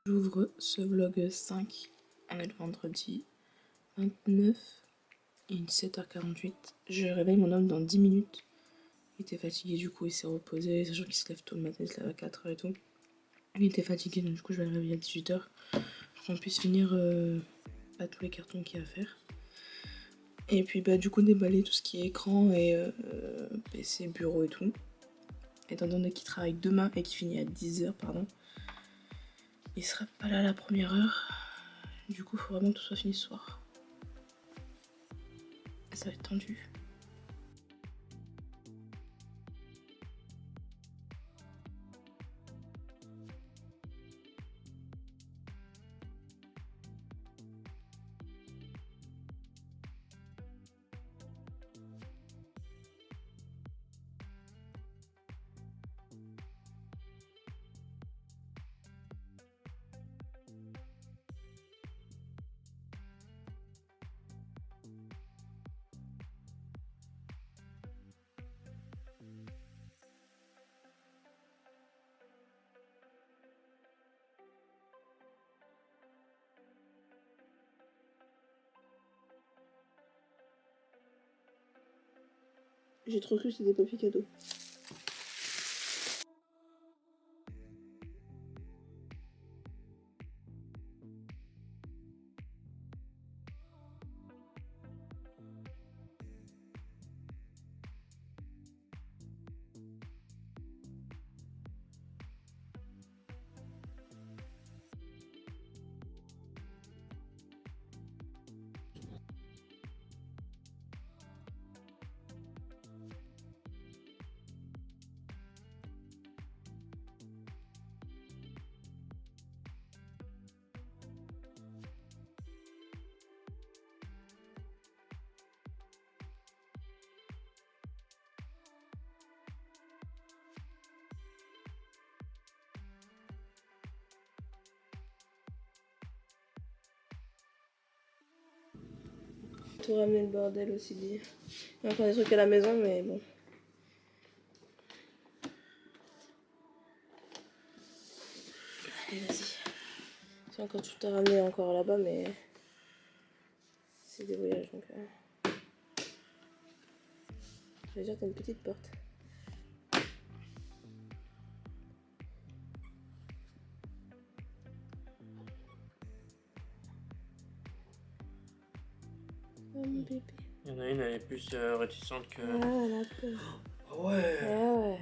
J'ouvre ce vlog 5, on est le vendredi 29, il est 17h48. Je réveille mon homme dans 10 minutes. Il était fatigué, du coup il s'est reposé, sachant qu'il se lève tôt le matin, il se lève à 4h et tout. Il était fatigué, donc du coup je vais le réveiller à 18h pour qu'on puisse finir tous les cartons qu'il y a à faire. Et puis du coup déballer tout ce qui est écran et PC, bureau et tout. Étant donné qu'il travaille demain et qu'il finit à 10h, pardon. Il sera pas là à la première heure. Du coup, il faut vraiment que tout soit fini ce soir. Ça va être tendu. J'ai trop cru que c'était des papiers cadeaux. Tout ramener le bordel aussi dit. Il y a encore des trucs à la maison, mais bon. Allez, vas-y. C'est encore tout à ramener encore là-bas, mais c'est des voyages donc. Je vais dire, t'as une petite porte. Oh mon bébé. Il y en a une, elle est plus réticente que. Ah, elle a peur. Oh ouais. Ouais.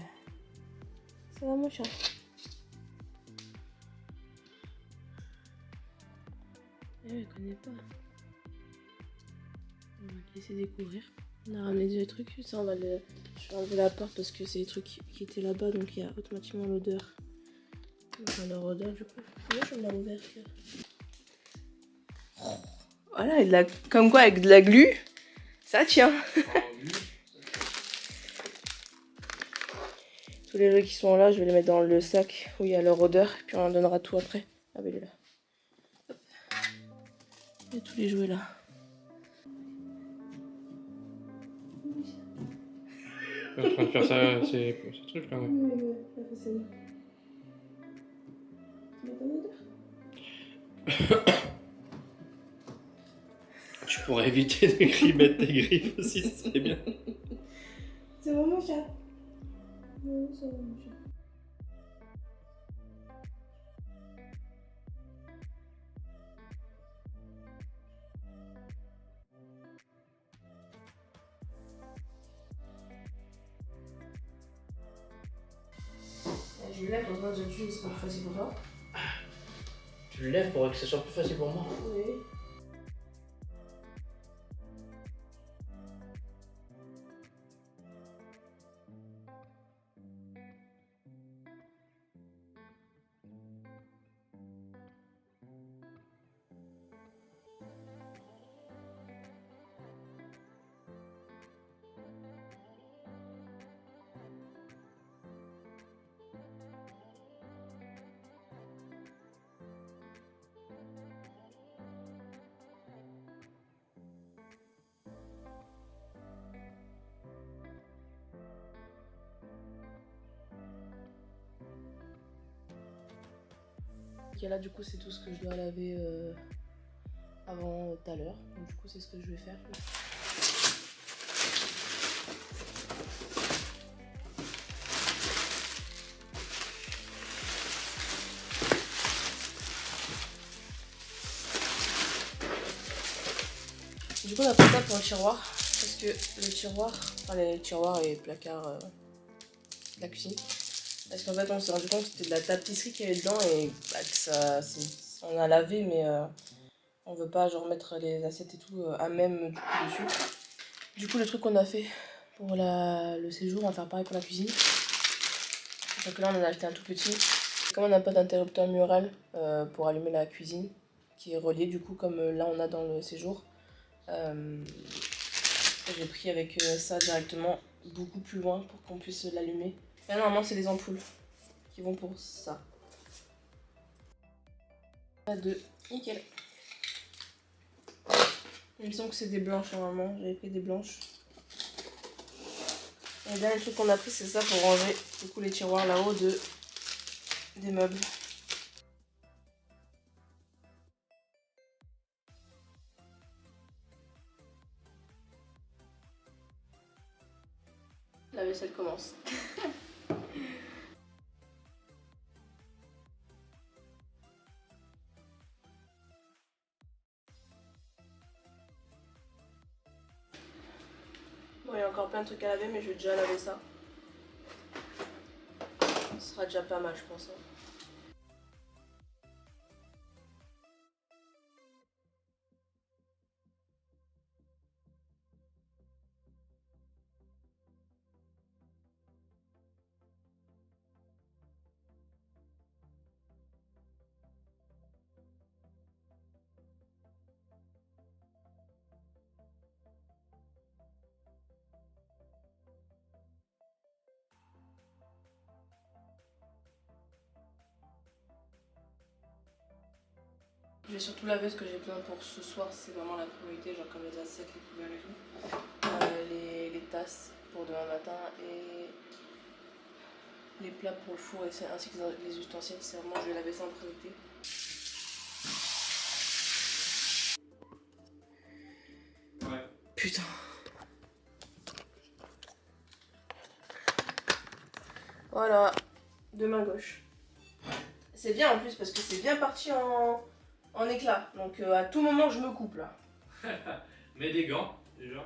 Ça va mon chat. Elle connaît pas. On va te laisser découvrir. On a ramené des trucs, ça on va le... Je vais enlever la porte parce que c'est des trucs qui étaient là-bas, donc il y a automatiquement l'odeur. Enfin leur odeur du coup. Moi j'aime bien l'ouverture. Voilà, et de la... comme quoi avec de la glu, ça tient. Tous les jeux qui sont là, je vais les mettre dans le sac où il y a leur odeur, puis on en donnera tout après. Ah bah il est là. Hop. Il y a tous les jouets là. Tu es en train de faire ça, ces trucs là. Ouais, là facilement. Tu mets ton odeur. Tu pourrais éviter de mettre tes griffes aussi, ce serait bien. C'est vraiment chat. Oui, c'est vraiment chat. Je le lève, comme ça, ce sera plus facile pour toi. Tu le lèves pour que ce soit plus facile pour moi. Oui. Ok, là du coup c'est tout ce que je dois laver avant tout à l'heure. Donc du coup c'est ce que je vais faire. Du coup on a pris ça pour le tiroir. Parce que le tiroir, enfin les tiroirs et placards de la cuisine. Parce qu'en fait on s'est rendu compte que c'était de la tapisserie qu'il y avait dedans et bah, que ça, on a lavé mais on veut pas genre mettre les assiettes et tout à même du coup dessus. Du coup le truc qu'on a fait pour le séjour, on va faire pareil pour la cuisine. Donc là on en a acheté un tout petit. Comme on n'a pas d'interrupteur mural pour allumer la cuisine, qui est relié du coup comme là on a dans le séjour, j'ai pris avec ça directement beaucoup plus loin pour qu'on puisse l'allumer. Là normalement c'est les ampoules qui vont pour ça. Là deux, nickel. Il me semble que c'est des blanches normalement, j'avais pris des blanches. Et le dernier truc qu'on a pris c'est ça pour ranger du coup les tiroirs là-haut des meubles. La vaisselle commence. Bon, il y a encore plein de trucs à laver, mais je vais déjà laver ça. Ce sera déjà pas mal, je pense. Je vais surtout laver ce que j'ai besoin pour ce soir, c'est vraiment la priorité, genre comme les assiettes, les couverts et tout. Les tasses pour demain matin et les plats pour le four ainsi que les ustensiles, c'est vraiment, je vais laver ça en priorité. Ouais. Putain. Voilà, de main gauche. C'est bien en plus parce que c'est bien parti en éclat. Donc à tout moment je me coupe là. Mets des gants déjà.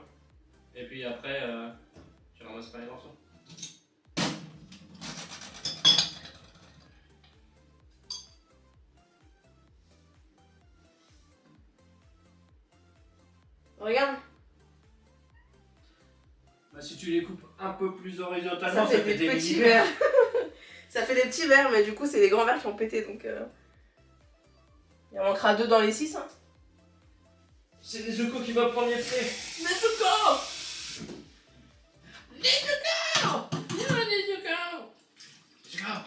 Et puis après, tu ramasses pas les morceaux. Regarde. Bah, si tu les coupes un peu plus Ça horizontalement, fait des petits verres. Ça fait des petits verres, mais du coup, c'est les grands verres qui ont pété. Donc, il en manquera 2 dans les 6. Hein. C'est les Zuko qui va prendre les pieds. Les Zuko! Les Zuko! Les Zuko!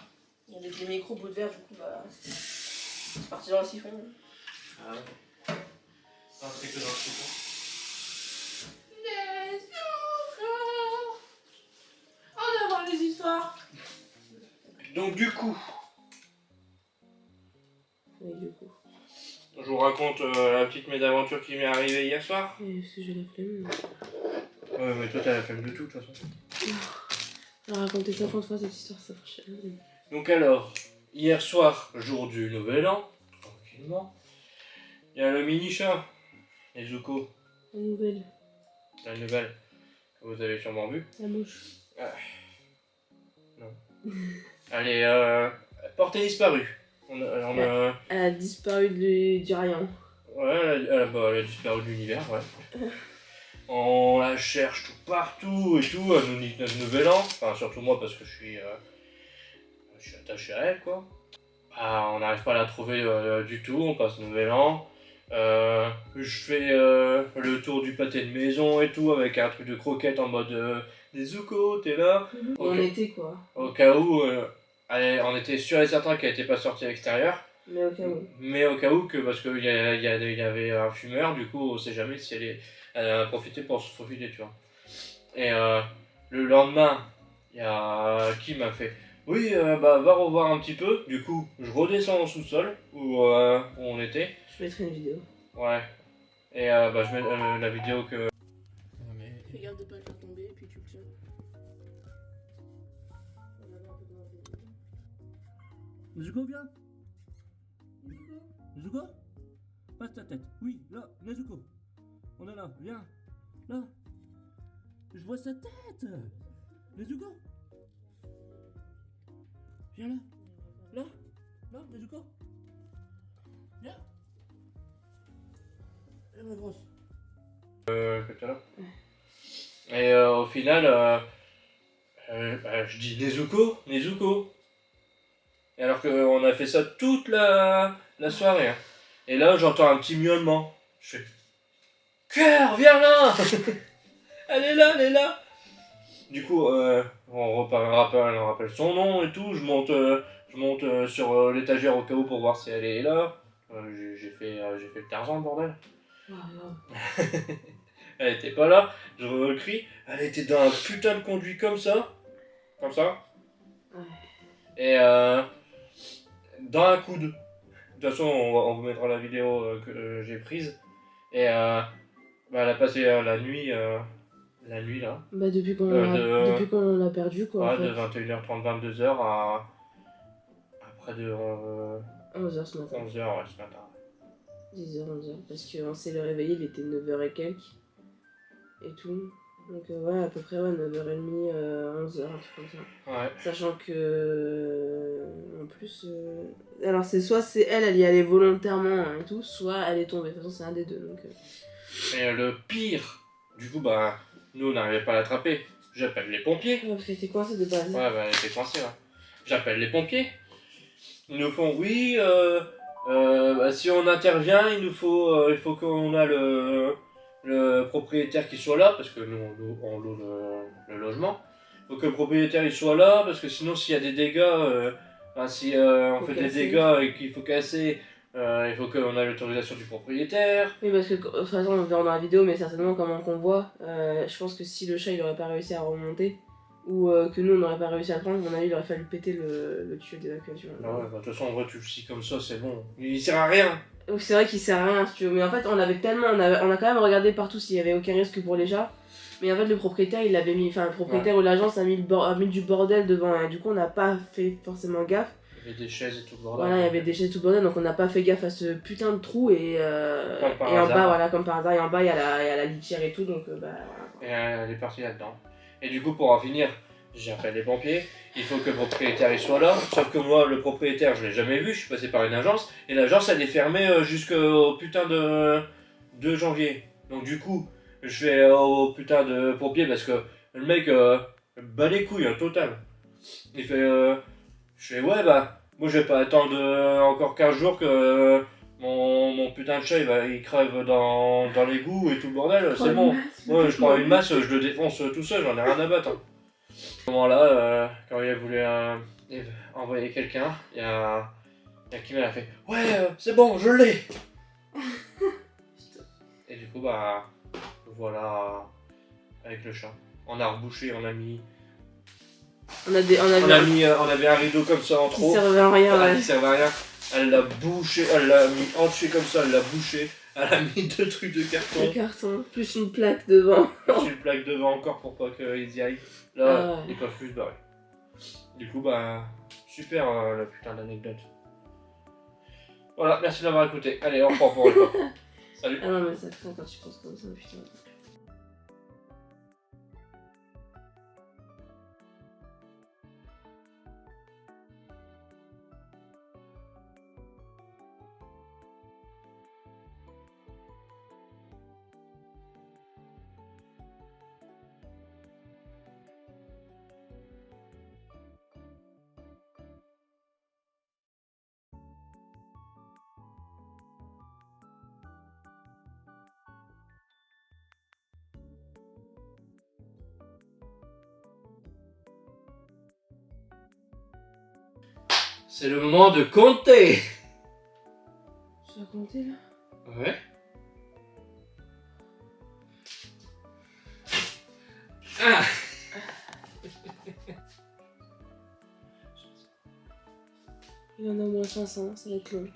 Il y a des micros bouts de verre, du coup, bah. C'est parti dans le siphon. Ah ouais. C'est un truc que dans le siphon. Les Zuko! On va voir les histoires. Donc du coup, Oui, du coup. je vous raconte la petite mésaventure qui m'est arrivée hier soir. Parce que j'ai la flemme. Ouais, mais toi t'as la flemme de tout, de toute façon. On a raconté 50 fois cette histoire, ça marche. Donc alors, hier soir, jour du nouvel an, tranquillement, il y a le mini-chat, les Zuko, La nouvelle. la nouvelle, que vous avez sûrement vu. La moche. Elle est portée disparue. Elle a disparu du rayon. Ouais, elle a disparu de l'univers, ouais. On la cherche tout partout et tout, elle nous nique notre nouvel an. Enfin, surtout moi parce que je suis attaché à elle, quoi. Bah, on n'arrive pas à la trouver du tout, on passe le nouvel an. Je fais le tour du pâté de maison et tout avec un truc de croquette en mode des Zuko, t'es là. On était quoi. Au cas où, on était sûr et certain qu'elle n'était pas sortie à l'extérieur. Mais au cas où. Mais au cas où, parce qu'il y avait un fumeur, du coup on sait jamais si elle a profité pour se faufiler, tu vois. Et le lendemain, il y a qui m'a fait Oui, bah va revoir un petit peu. Du coup, je redescends au sous-sol où on était. Je mettrai une vidéo. Ouais. Et bah je mets la vidéo que... Fais gaffe de pas le faire tomber et puis tu le tiens. Nezuko, viens. Nezuko, passe ta tête. Oui, là, Nezuko. On est là, viens. Là. Je vois sa tête. Nezuko. Viens là. Là. Là, Nezuko. Viens. Viens, ma grosse. que t'as là. Et au final, bah, je dis Nezuko, Nezuko. Et alors qu'on a fait ça toute la soirée. Hein. Et là, j'entends un petit miaulement. Je fais Cœur, viens là. Elle est là, elle est là. Du coup, on rappelle son nom et tout. Je monte sur l'étagère au cas où pour voir si elle est là. J'ai fait le Tarzan, bordel. Wow. Elle était pas là. Je recrie. Elle était dans un putain de conduit comme ça. Comme ça. Ouais. Et dans un coude. De toute façon, on vous mettra la vidéo que j'ai prise. Et bah, elle a passé la nuit là. Bah depuis qu'on De- l'a perdu quoi en Ouais, de fait. 21h30, 22h à près de 11h ce matin. 11h ouais, ce matin. 10h, 11h. Parce qu'on s'est le réveillé, il était 9h et quelques. Et tout. Donc ouais, à peu près ouais, 9h30, 11h, un truc comme ça. Ouais. Sachant que... en plus... alors c'est soit c'est elle y allait volontairement hein, et tout, soit elle est tombée. De toute façon c'est un des deux. Donc, Et le pire, du coup, bah, nous on n'arrivait pas à l'attraper. J'appelle les pompiers. Ouais, parce qu'elle était coincée de base. Ouais, bah, elle était coincée, ouais. J'appelle les pompiers. Ils nous font, oui, bah, si on intervient, il faut qu'on a le propriétaire qui soit là, parce que nous, on loue le logement. Il faut que le propriétaire il soit là, parce que sinon, s'il y a des dégâts, si on Faut fait des casser. dégâts et qu'il faut casser, il faut qu'on ait l'autorisation du propriétaire. Oui, parce que, de toute façon, on verra dans la vidéo, mais certainement, comment qu'on voit, je pense que si le chat, il aurait pas réussi à remonter, ou que nous, on n'aurait pas réussi à le prendre, à mon avis, il aurait fallu péter le tuyau d'évacuation. Ah ouais, bah, de toute façon, en vrai, tu le scies comme ça, c'est bon. Il sert à rien. Donc, c'est vrai qu'il sert à rien, si tu veux, mais en fait, on avait tellement, on a quand même regardé partout s'il y avait aucun risque pour les chats, mais en fait, le propriétaire, il l'avait mis, enfin, le propriétaire ou l'agence a mis du bordel devant, et du coup, on n'a pas fait forcément gaffe. Il y avait des chaises et tout le bordel. Voilà, il y avait des chaises tout le bordel, donc on n'a pas fait gaffe à ce putain de trou, et Comme par en hasard. bas, voilà, comme par hasard, et en bas, il y a la litière et tout, donc bah voilà. Et elle est partie là-dedans. Et du coup, pour en finir, j'appelle les pompiers. Il faut que le propriétaire il soit là. Sauf que moi, le propriétaire, je l'ai jamais vu. Je suis passé par une agence. Et l'agence, elle est fermée jusqu'au putain de janvier. Donc du coup, je vais au putain de pompier parce que le mec bat les couilles, total. Il fait... je fais, ouais, bah, moi, je vais pas attendre encore 15 jours que... mon putain de chat il crève dans l'égout et tout le bordel, c'est bon. Moi je prends une masse, je le défonce tout seul, j'en ai rien à battre. Hein. À ce moment-là, quand il a voulu envoyer quelqu'un, il y a qui m'a fait ouais, c'est bon, je l'ai. Et du coup, bah voilà, avec le chat. On a rebouché, on a mis. On avait un rideau comme ça en trop. Qui servait à rien, ouais. Qui servait à rien. Elle l'a bouché, elle l'a mis entier comme ça, elle l'a bouché. Elle a mis 2 trucs de carton. Le carton, plus une plaque devant. Plus une plaque devant encore pour pas qu'ils y aillent. Là, ils peuvent plus se barrer. Du coup, bah, super la putain d'anecdote. Voilà, merci de l'avoir écouté. Allez, on reprend pour une fois. Salut. Ah non, mais ça craint quand tu penses comme ça, putain. C'est le moment de compter. Tu vas compter là? Ouais. Ah. Il y en a au moins 500, ça va être long.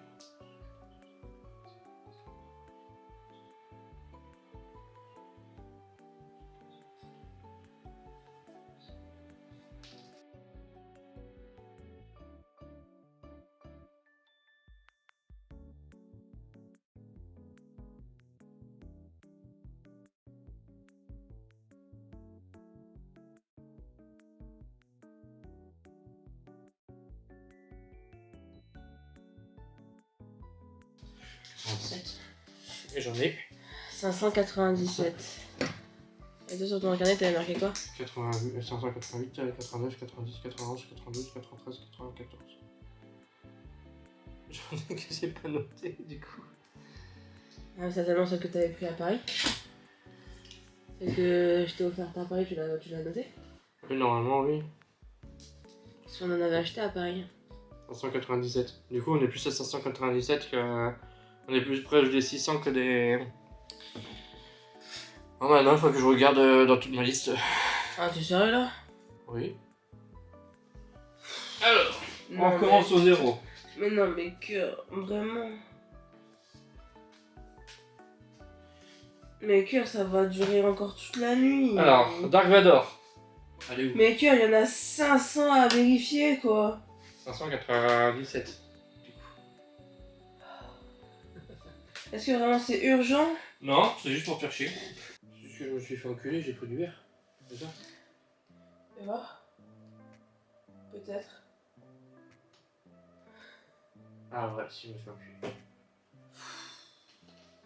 Et j'en ai 597. Et toi sur ton internet, t'avais marqué quoi? 588, 89, 90, 91, 92, 93, 94. J'en ai que j'ai pas noté du coup. Ah, c'est tellement celle que t'avais pris à Paris. Celle que je t'ai offerte à Paris, tu l'as noté? Oui, normalement, oui. Parce qu'on en avait acheté à Paris. 597. Du coup, on est plus à 597 que. On est plus proche des 600 que des. Oh maintenant, il faut que je regarde dans toute ma liste. Ah, t'es sérieux là? Oui. Alors, Non, on recommence au zéro. Mais non, mais cœur, vraiment. Mais cœur, ça va durer encore toute la nuit. Alors, Dark Vador. Allez où? Mais cœur, il y en a 500 à vérifier quoi. 597. Est-ce que vraiment c'est urgent? Non, c'est juste pour faire chier. C'est juste que je me suis fait enculer, j'ai pris du verre. C'est ça? Et voir. Peut-être. Ah ouais, si, je me suis enculé.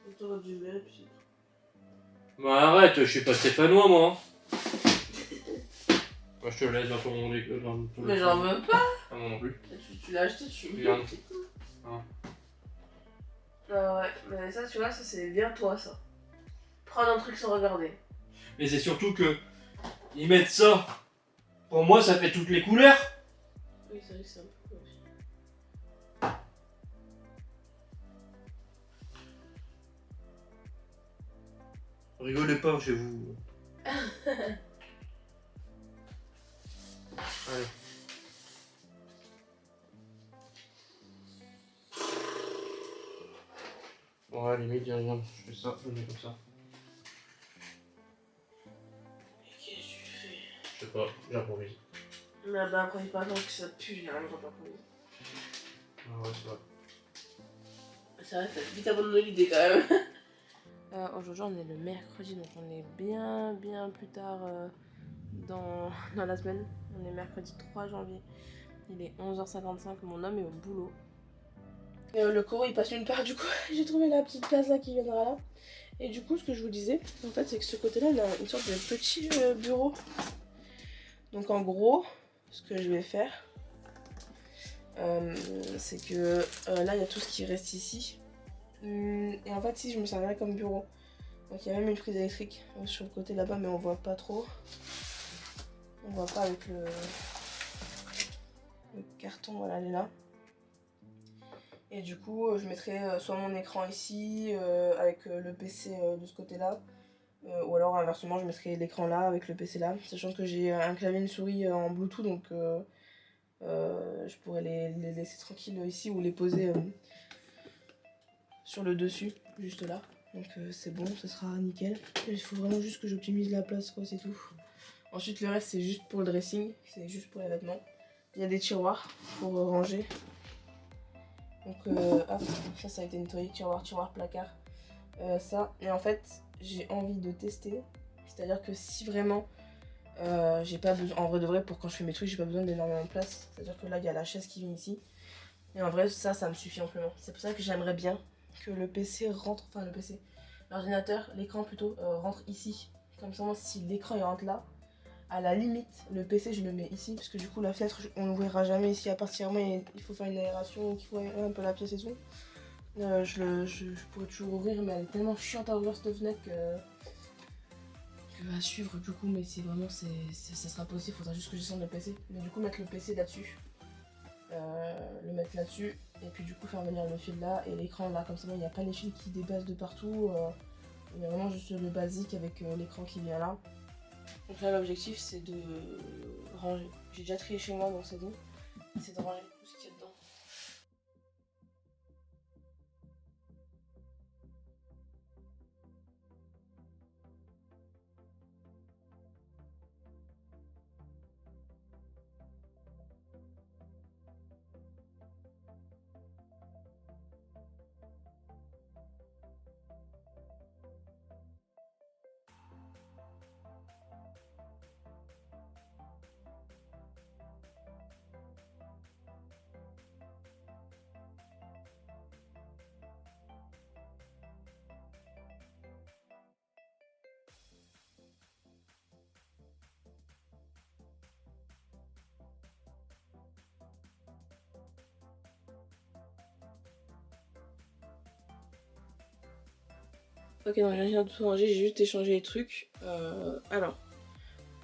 Autour du verre et puis. Bah arrête, je suis pas stéphanois moi. Moi je te laisse dans ton. Mais j'en veux pas. Ah, moi non plus. Tu l'as acheté, tu Regarde. Ah ouais, mais ça, tu vois, ça c'est bien toi ça. Prendre un truc sans regarder. Mais c'est surtout que. Ils mettent ça. Pour moi, ça fait toutes les couleurs. Oui, c'est vrai que c'est un peu cool aussi. Rigolez pas chez vous. Allez. Bon, à la limite, regarde, je fais ça, je le mets comme ça. Mais qu'est-ce que tu fais? Je sais pas, j'improvise. Mais bah, quand il pas tant que ça pue, j'ai rien quand t'improvises. Ah ouais, c'est vrai. C'est vrai, t'as vite abandonné l'idée quand même. Aujourd'hui, on est le mercredi, donc on est bien plus tard dans la semaine. On est mercredi 3 janvier. Il est 11h55, mon homme est au boulot. Le Coro il passe une part, du coup j'ai trouvé la petite place là qui viendra là. Et du coup ce que je vous disais, en fait c'est que ce côté là il a une sorte de petit bureau. Donc en gros, ce que je vais faire, c'est que là il y a tout ce qui reste ici. Et en fait si je me servirais comme bureau. Donc il y a même une prise électrique sur le côté là-bas mais on voit pas trop. On voit pas avec le carton, voilà elle est là. Et du coup, je mettrai soit mon écran ici, avec le PC de ce côté-là, ou alors inversement, je mettrai l'écran là, avec le PC là, sachant que j'ai un clavier et une souris en Bluetooth, donc je pourrais les laisser tranquilles ici ou les poser sur le dessus, juste là. Donc c'est bon, ça sera nickel. Il faut vraiment juste que j'optimise la place, quoi, c'est tout. Ensuite, le reste, c'est juste pour le dressing, c'est juste pour les vêtements. Il y a des tiroirs pour ranger. Donc hop, ça a été nettoyé, tiroir, placard, ça. Et en fait, j'ai envie de tester. C'est-à-dire que si vraiment j'ai pas besoin, en vrai de vrai, pour quand je fais mes trucs, j'ai pas besoin d'énormément de place. C'est-à-dire que là, il y a la chaise qui vient ici. Et en vrai, ça me suffit amplement. C'est pour ça que j'aimerais bien que le PC rentre, enfin le PC, l'ordinateur, l'écran plutôt, rentre ici. Comme ça, si l'écran il rentre là, à la limite, le PC je le mets ici, parce que du coup la fenêtre on l'ouvrira jamais ici à partir du moment où il faut faire une aération, qu'il faut aérer un peu la pièce et tout. Je pourrais toujours ouvrir, mais elle est tellement chiante à ouvrir cette fenêtre que à suivre du coup, mais c'est vraiment, ça sera possible, faudra juste que je descende le PC. Mais du coup mettre le PC là-dessus, le mettre là-dessus, et puis du coup faire venir le fil là et l'écran là, comme ça il n'y a pas les fils qui dépassent de partout, il y a vraiment juste le basique avec l'écran qui vient là. Donc là l'objectif c'est de ranger. J'ai déjà trié chez moi donc c'est dit. C'est de ranger tout ce qu'il y a dedans. Ok, non, j'ai rien de tout rangé, j'ai juste échangé les trucs. Alors,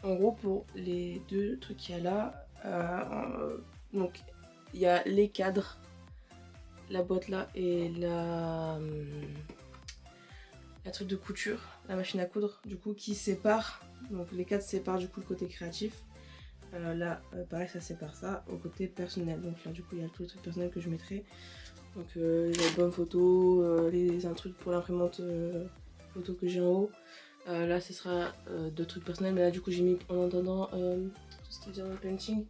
en gros, pour les deux trucs qu'il y a là, donc il y a les cadres, la boîte là et la truc de couture, la machine à coudre, du coup, qui sépare. Donc les cadres séparent du coup le côté créatif. Là, pareil, ça sépare ça au côté personnel. Donc là, du coup, il y a tous les trucs personnels que je mettrai. Donc les albums photos, un truc pour l'imprimante photo que j'ai en haut. Là, ce sera deux trucs personnels, mais là, du coup, j'ai mis en attendant tout ce qui est diamond painting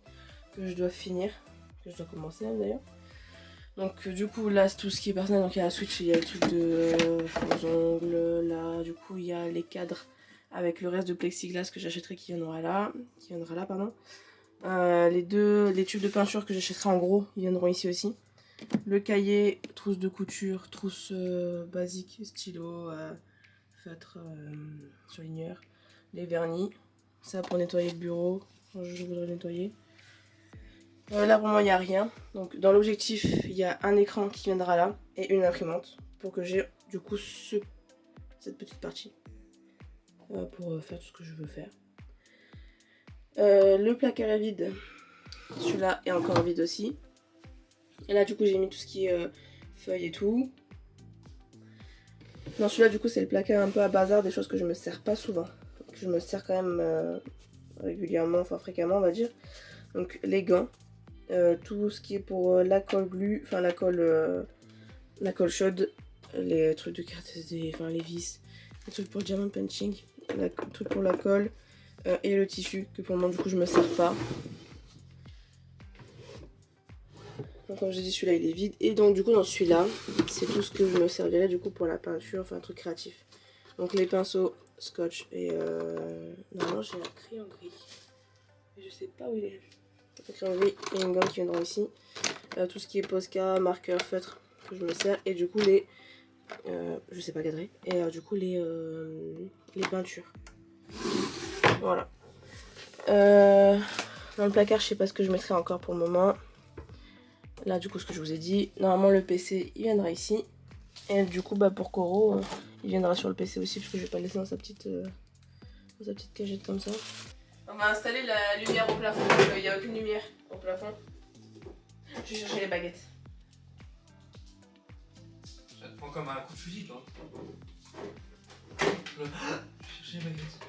que je dois finir, que je dois commencer d'ailleurs. Donc, du coup, là, c'est tout ce qui est personnel. Donc, il y a la Switch, il y a le truc de faux ongles. Là, du coup, il y a les cadres avec le reste de plexiglas que j'achèterai qui viendra là. Pardon. Les tubes de peinture que j'achèterai en gros, ils viendront ici aussi. Le cahier, trousse de couture, trousse basique, stylo, feutre, surligneur, les vernis. Ça pour nettoyer le bureau, quand je voudrais nettoyer. Là pour moi il n'y a rien. Donc dans l'objectif, il y a un écran qui viendra là et une imprimante pour que j'ai du coup cette petite partie pour faire tout ce que je veux faire. Le placard est vide. Celui-là est encore vide aussi. Et là, du coup, j'ai mis tout ce qui est feuilles et tout. Non, celui-là, du coup, c'est le placard un peu à bazar, des choses que je me sers pas souvent. Je me sers quand même régulièrement, enfin fréquemment, on va dire. Donc, les gants. Tout ce qui est pour la colle glue, enfin la colle chaude. Les trucs de carte SD, enfin les vis. Les trucs pour diamond punching. Le truc pour la colle. Et le tissu, que pour le moment, du coup, je me sers pas. Donc comme je dis, celui-là il est vide. Et donc du coup dans celui-là, c'est tout ce que je me servirais du coup pour la peinture, enfin un truc créatif. Donc les pinceaux, scotch et normalement j'ai un crayon gris. Mais je sais pas où il est. Le crayon gris et une gomme qui viendront ici. Tout ce qui est Posca, marqueur, feutre que je me sers. Et du coup les... je sais pas cadrer. Et du coup les peintures. Voilà. Dans le placard, je sais pas ce que je mettrai encore pour le moment. Là, du coup, ce que je vous ai dit, normalement le PC il viendra ici. Et du coup, bah, pour Coro, il viendra sur le PC aussi, parce que je vais pas le laisser dans sa petite cagette comme ça. On va installer la lumière au plafond, parce qu'il n'y a aucune lumière au plafond. Je vais chercher les baguettes. Ça te prend comme un coup de fusil, toi. Je vais chercher les baguettes.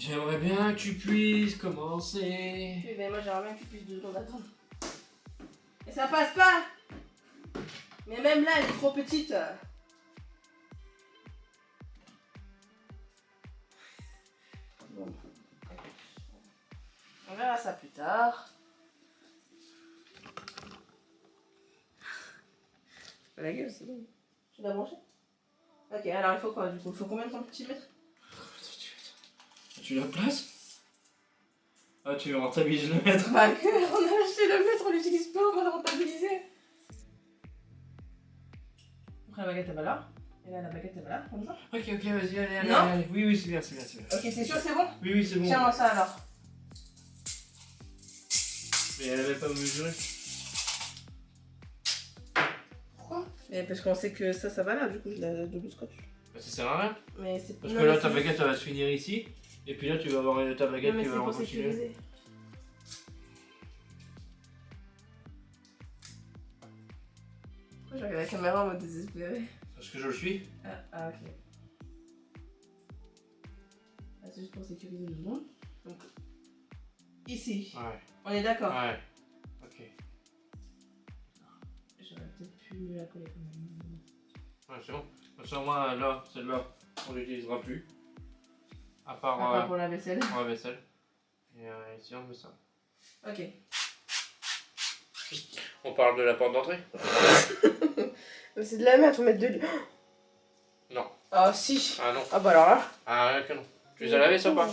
J'aimerais bien que tu puisses commencer. Oui, ben moi j'aimerais bien que tu puisses 2 secondes attendre. Et ça passe pas. Mais même là, elle est trop petite. Bon. On verra ça plus tard. C'est pas la gueule, c'est bon. Tu l'as branché? Ok, alors il faut quoi du coup? Il faut combien de centimètres? Tu la places? Ah, tu veux rentabiliser le mètre? Bah que, on a acheté le mètre, on l'utilise pas, on va le rentabiliser. Après la baguette elle va là. Et là la baguette elle va là, comme ça. Ok, vas-y, allez. Non. Oui, c'est bien, c'est bien. Ok, t'es sûr c'est bon? Oui, c'est bon. Tiens-moi ça alors. Mais elle avait pas mesuré. Pourquoi? Mais parce qu'on sait que ça va là, du coup je la double scotch. Bah, ça sert à rien. Mais c'est Parce que là, ta baguette, elle va se finir ici. Et puis là, tu vas avoir ta baguette qui va continuer. sécuriser. Pourquoi je regarde la caméra en mode désespéré? Parce que je le suis. Ah ok. Ah, c'est juste pour sécuriser le monde. Donc, ici. Ouais. On est d'accord? Ouais. Ok. J'aurais peut-être pu la coller quand même. Ouais, c'est bon. Parce que moi, là, celle-là, on l'utilisera plus. À À part part pour la vaisselle. pour la vaisselle. Et ici, on met ça. Ok. On parle de la porte d'entrée? C'est de la merde, faut mettre de l'huile. Non. Ah si. Ah non. Ah bah alors là. Ah ouais, que non. Tu les as lavés, ça ou pas?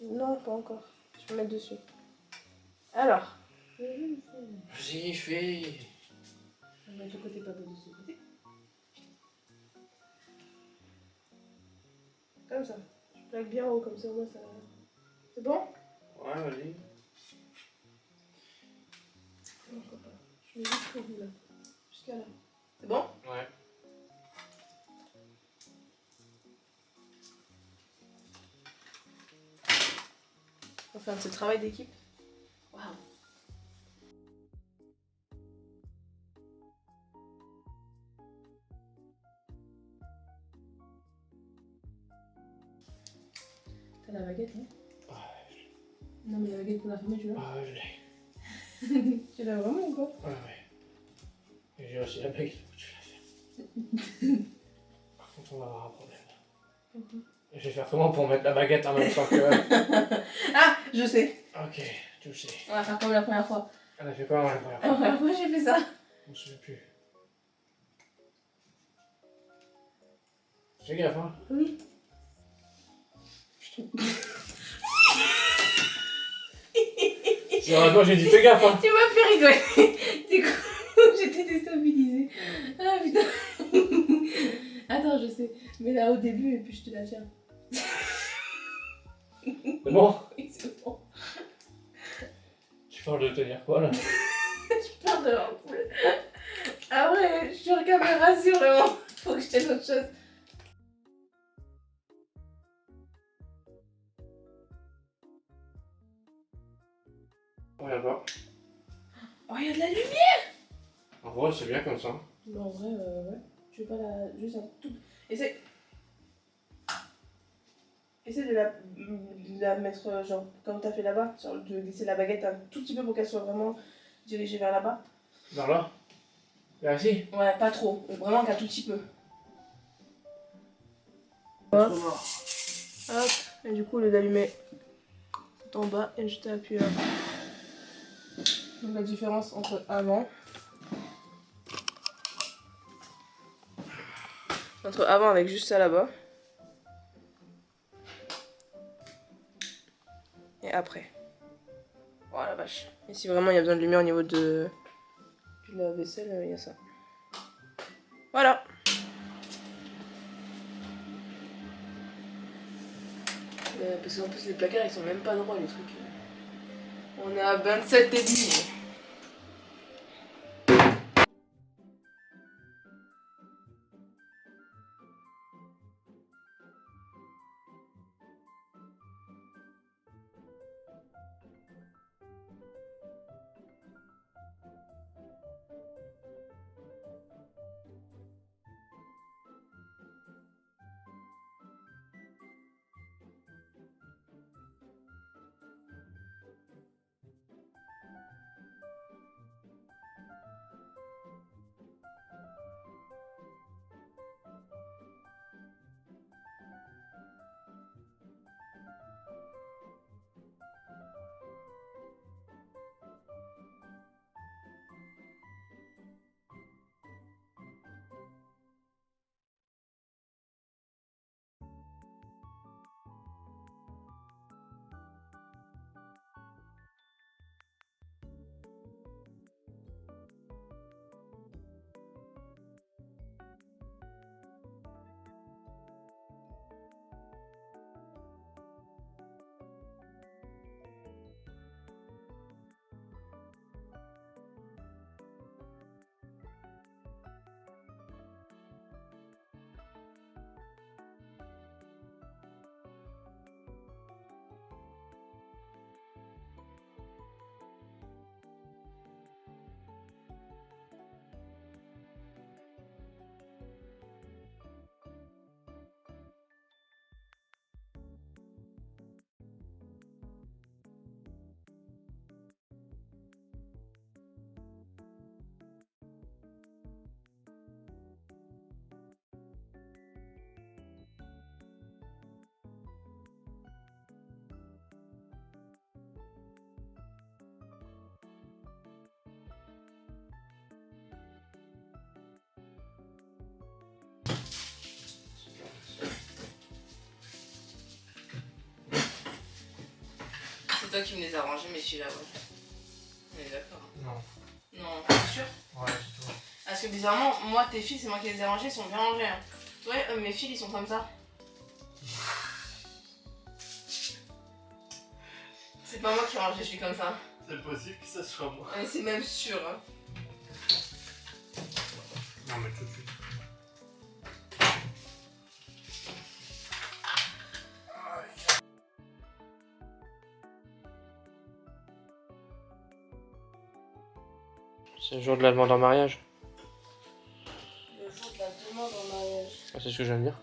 Non, pas encore. Je peux mettre dessus. Alors. Vas-y, fais. Je vais mettre le côté pas beau de ce côté. Comme ça. Je plaque bien haut, comme ça au moins ça. C'est bon? Ouais, vas-y. Non, je crois pas. Je mets jusqu'au bout là. Jusqu'à là. C'est bon? Ouais. Enfin, de ce travail d'équipe. Waouh. T'as la baguette, hein? Non, mais la baguette pour la famille, tu l'as? Ah, je l'ai. Tu l'as vraiment ou pas? Ouais. Et j'ai aussi la baguette, tu l'as fait. Par contre, on va avoir un problème. Pourquoi? Je vais faire comment pour mettre la baguette en même temps que... Ah, je sais. Ok, tu sais. On va faire comme la première fois. Elle a fait quoi la première La fois? première fois, j'ai fait ça. Je me souviens plus. Fais gaffe, hein. Oui. Sérieusement, j'ai dit fais gaffe, hein. Tu m'as fait rigoler. Du coup, j'étais déstabilisée. Ah putain. Attends, je sais. Mais là au début, et puis je te la tiens. C'est bon? Oui, c'est bon. Tu parles de tenir quoi là? Je pars de l'ampoule. Ah ouais, je suis en caméra, si vraiment. Faut que je tienne autre chose. Regarde pas. Oh, il y a de la lumière. En vrai, c'est bien comme ça. Mais en vrai, ouais. Tu veux pas la. Juste un tout. Essaye. Essaye de la mettre, genre, comme t'as fait là-bas. De glisser la baguette un tout petit peu pour qu'elle soit vraiment dirigée vers là-bas. Vers là? Vers ici? Ouais, pas trop. Vraiment qu'un tout petit peu. Hop. Hop. Et du coup, au lieu d'allumer tout en bas, et juste à appuyer là. Donc la différence entre avant. Entre avant avec juste ça là-bas. Et après. Oh la vache. Et si vraiment il y a besoin de lumière au niveau de la vaisselle, il y a ça. Voilà. Parce qu'en plus les placards ils sont même pas droits les trucs. On est à 27 et demi. C'est toi qui me les as rangés, mais celui-là, ouais. On est d'accord. Non. Non, c'est sûr. Ouais, c'est tout. Parce que bizarrement, moi, tes fils, c'est moi qui les ai rangés, ils sont bien rangés. Hein. Ouais, mes fils, ils sont comme ça. C'est pas moi qui range, je suis comme ça. C'est possible que ça soit moi. Mais c'est même sûr. Hein. Non, mais tout de suite. C'est le jour de la demande en mariage. Le jour de la demande en mariage. Ah, c'est ce que je viens de dire.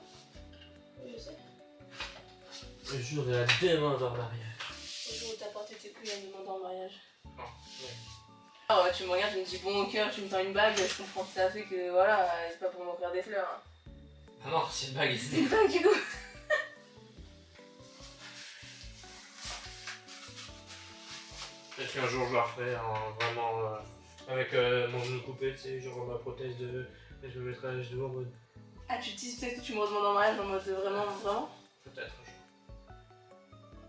Oui, je sais. Le jour de la demande en mariage. Le jour où t'as porté tes couilles à une demande en mariage. Oh, ouais. Ah ouais, tu me regardes, tu me dis bon au cœur, tu me tends une bague, je comprends tout à fait que voilà, c'est pas pour m'offrir des fleurs. Hein. Ah non, c'est une bague. C'est une bague du coup. Peut-être qu'un jour je la referai vraiment avec mon genou coupé, tu sais, genre ma prothèse de. Et je me mettrai à l'âge de en mode. Ah, tu te dis peut-être que tu me redemandes en mariage en mode vraiment. Peut-être un jour.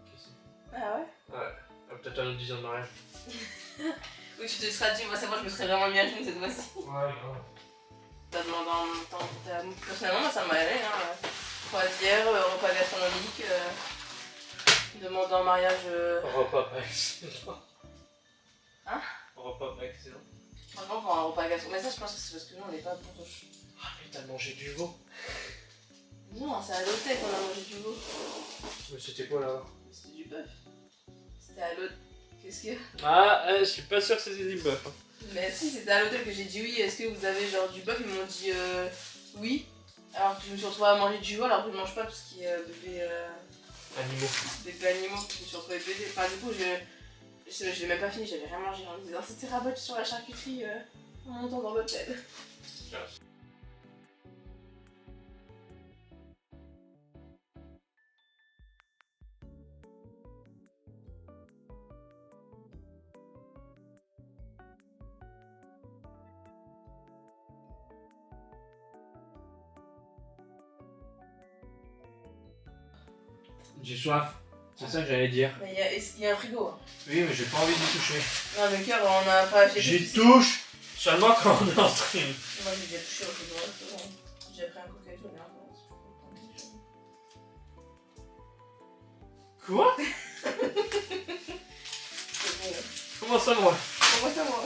Qui sait. Ah ouais. Ouais. Peut-être un autre 10 ans de mariage. Oui, tu te seras dit, moi, ça va, je me serais vraiment mis à genoux cette fois-ci. Ouais, grave. T'as demandé en même temps. Personnellement, moi, ça m'a allé. Hein. Croisière, repas gastronomique, demande en mariage. Repas pas excellent. Hein? Repas pas excellent. Franchement, pour un repas gastronomique. Mais ça, je pense que c'est parce que nous, on n'est pas bourges. Ah, mais t'as mangé du veau. Non, c'est à l'hôtel qu'on a mangé du veau. Mais c'était quoi là? C'était du bœuf. C'était à l'hôtel. Qu'est-ce qu'il y a? Ah, je suis pas sûr que c'était du bœuf. Hein. Mais si, c'était à l'hôtel que j'ai dit oui. Est-ce que vous avez genre du bœuf? Ils m'ont dit oui. Alors que je me suis retrouvée à manger du veau alors que je mange pas tout ce qui est bébé. Animaux. Bébé animaux. Je me suis retrouvée bébé. Enfin, du coup, je l'ai même pas fini, j'avais rien mangé. On me disait, c'était rabattu sur la charcuterie en montant dans l'hôtel. J'ai soif. C'est ça que j'allais dire. Mais il y a un frigo. Hein. Oui, mais j'ai pas envie d'y toucher. Non, mais cœur, on a pas acheté. J'y touche seulement quand on est en stream. Moi, j'ai déjà touché au frigo. J'ai pris un coca-cola, mais Quoi? c'est bon. Comment ça, moi? Pourquoi ça, moi?